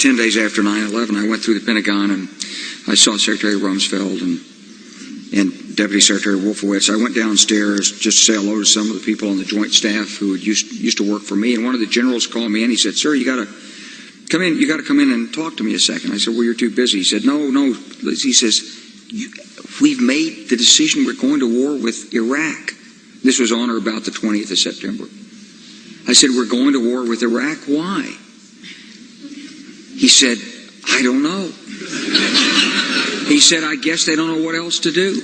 10 days after 9/11, I went through the Pentagon and I saw Secretary Rumsfeld and Deputy Secretary Wolfowitz. I went downstairs just to say hello to some of the people on the Joint Staff who used to work for me. And one of the generals called me in. He said, "Sir, you got to come in. You got to come in and talk to me a second." I said, "Well, you're too busy." He said, "No." He says, "We've made the decision. We're going to war with Iraq." This was on or about the 20th of September. I said, "We're going to war with Iraq. Why?" He said, "I don't know." He said, "I guess they don't know what else to do."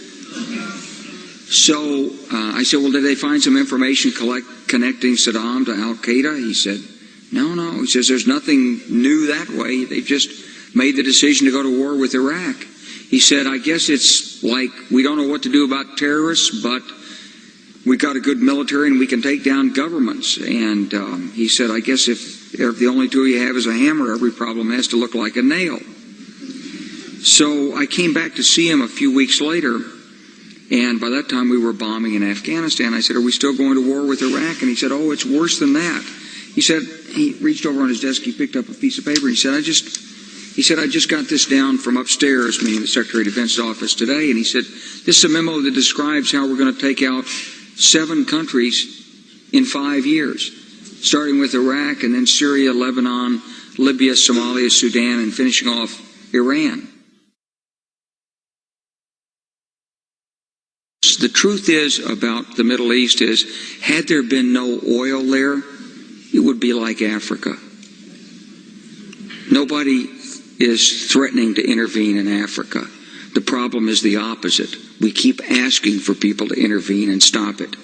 So I said, "Well, did they find some information connecting Saddam to Al-Qaeda?" He said, No. He says, "There's nothing new that way. They've just made the decision to go to war with Iraq." He said, "I guess it's like we don't know what to do about terrorists, but we've got a good military and we can take down governments." And he said, "I guess if the only tool you have is a hammer, every problem has to look like a nail." So I came back to see him a few weeks later, and by that time we were bombing in Afghanistan. I said, "Are we still going to war with Iraq?" And he said, "Oh, it's worse than that." He said, he reached over on his desk, he picked up a piece of paper, he said, I just got this down from upstairs, meaning the Secretary of Defense's office today, and he said, "This is a memo that describes how we're going to take out 7 countries in 5 years, starting with Iraq and then Syria, Lebanon, Libya, Somalia, Sudan, and finishing off Iran." The truth is about the Middle East is, had there been no oil there, it would be like Africa. Nobody is threatening to intervene in Africa. The problem is the opposite. We keep asking for people to intervene and stop it.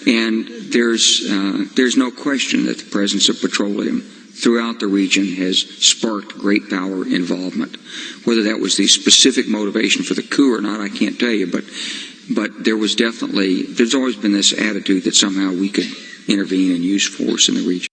And there's no question that the presence of petroleum throughout the region has sparked great power involvement. Whether that was the specific motivation for the coup or not, I can't tell you, but there's always been this attitude that somehow we could intervene and use force in the region.